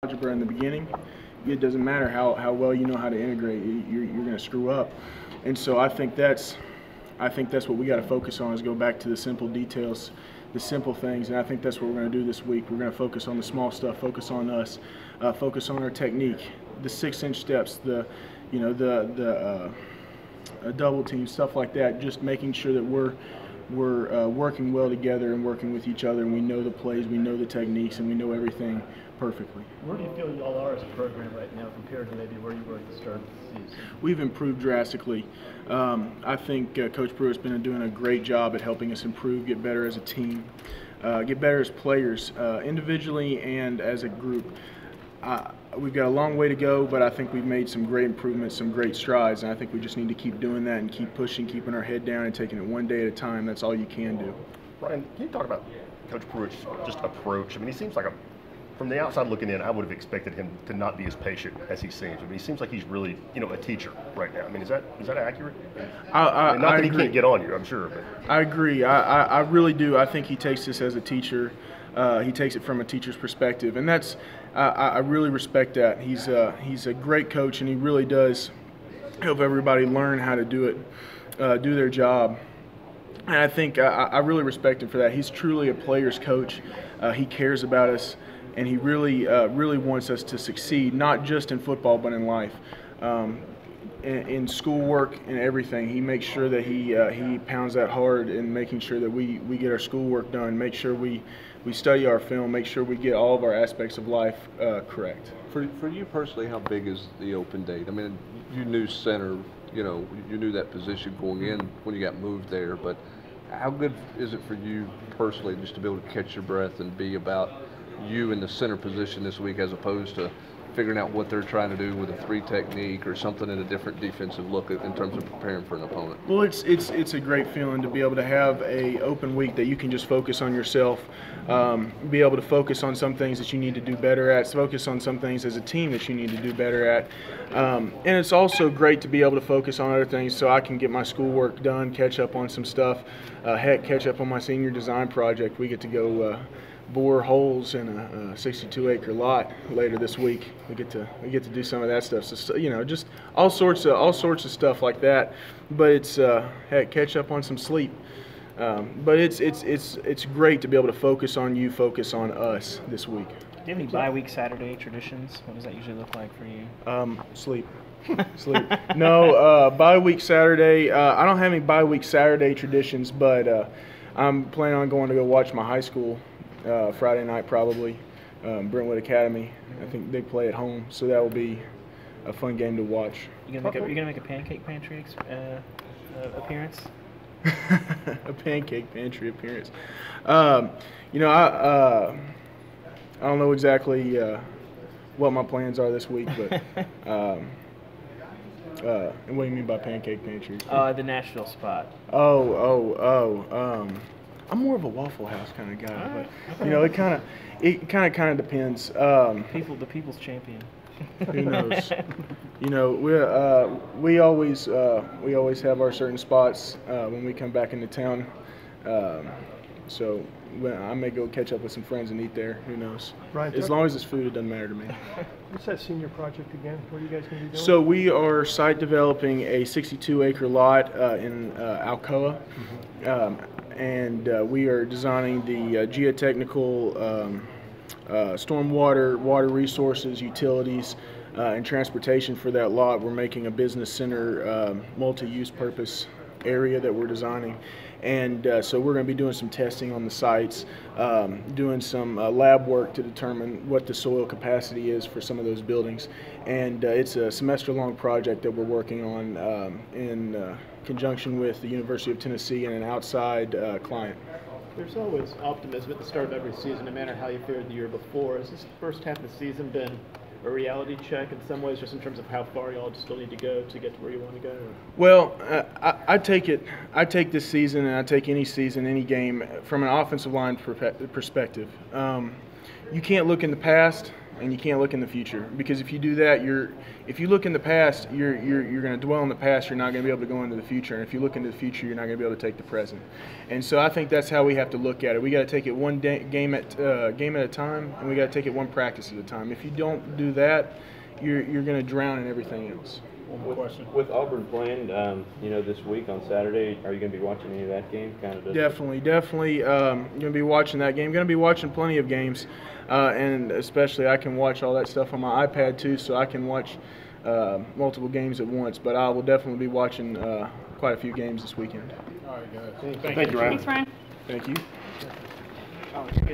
algebra in the beginning, it doesn't matter how well you know how to integrate. You're going to screw up, and so I think that's what we got to focus on is go back to the simple details, the simple things, and I think that's what we're going to do this week. We're going to focus on the small stuff, focus on us, focus on our technique, the 6-inch steps, the double team, stuff like that. Just making sure that we're working well together and working with each other, and we know the plays, we know the techniques, and we know everything perfectly. Where do you feel y'all are as a program right now compared to maybe where you were at the start of the season? We've improved drastically. I think Coach Pruitt's been doing a great job at helping us improve, get better as a team, get better as players, individually and as a group. We've got a long way to go, but I think we've made some great improvements, some great strides, and I think we just need to keep doing that and keep pushing, keeping our head down and taking it one day at a time. That's all you can do. Brian, can you talk about Coach Pruitt's just approach? I mean, he seems like from the outside looking in, I would have expected him to not be as patient as he seems. I mean, he seems like he's really, a teacher right now. I mean, is that accurate? Not that he can't get on you, I'm sure. But I agree. I really do. I think he takes this as a teacher. He takes it from a teacher's perspective, and I really respect that. He's a great coach, and he really does help everybody learn how to do it, do their job. And I think I really respect him for that. He's truly a player's coach. He cares about us, and he really wants us to succeed, not just in football but in life. In schoolwork and everything, he makes sure that he pounds that hard in making sure that we get our schoolwork done, make sure we study our film, make sure we get all of our aspects of life correct. For you personally, how big is the open date? I mean, you knew center, you knew that position going in when you got moved there, but how good is it for you personally just to be able to catch your breath and be about you in the center position this week as opposed to figuring out what they're trying to do with a 3 technique or something in a different defensive look in terms of preparing for an opponent? Well, it's a great feeling to be able to have a open week that you can just focus on yourself, be able to focus on some things that you need to do better at, focus on some things as a team that you need to do better at. And it's also great to be able to focus on other things so I can get my schoolwork done, catch up on some stuff, catch up on my senior design project. We get to go bore holes in a 62-acre lot later this week. We get to do some of that stuff. So just all sorts of stuff like that. But it's catch up on some sleep. But it's great to be able to focus on you, focus on us this week. Do you have any bye-week Saturday traditions? What does that usually look like for you? Sleep. Sleep. No, bye-week Saturday. I don't have any bye-week Saturday traditions, but I'm planning on going to go watch my high school Friday night probably, Brentwood Academy. I think they play at home, so that will be a fun game to watch. You gonna make a pancake pantry appearance? A pancake pantry appearance. I don't know exactly what my plans are this week, but and what do you mean by pancake pantry? The Nashville spot. I'm more of a Waffle House kind of guy, but it kind of depends. The people's champion. Who knows? We always have our certain spots when we come back into town. So I may go catch up with some friends and eat there. Who knows? Right. As long as it's food, it doesn't matter to me. What's that senior project again? What are you guys going to be doing? So we are site developing a 62-acre lot in Alcoa. And we are designing the geotechnical, stormwater, water resources, utilities, and transportation for that lot. We're making a business center, multi-use purpose area that we're designing. And so we're going to be doing some testing on the sites, doing some lab work to determine what the soil capacity is for some of those buildings. And it's a semester-long project that we're working on in conjunction with the University of Tennessee and an outside client. There's always optimism at the start of every season, no matter how you fared the year before. Has this first half of the season been a reality check in some ways, just in terms of how far y'all still need to go to get to where you want to go? Well, I take this season, and I take any season, any game, from an offensive line perspective. You can't look in the past. and you can't look in the future, because if you do that, if you look in the past, you're going to dwell in the past. You're not going to be able to go into the future, and if you look into the future, you're not going to be able to take the present. And so I think that's how we have to look at it. We got to take it one game at a time, and we got to take it one practice at a time. If you don't do that, you're going to drown in everything else. One more question. With Auburn playing, this week on Saturday, are you going to be watching any of that game? Definitely. Going to be watching that game. Going to be watching plenty of games, and especially I can watch all that stuff on my iPad too, so I can watch multiple games at once. But I will definitely be watching quite a few games this weekend. All right, guys. Thank you, Ryan. Thanks, Ryan. Thank you. Oh, it's good.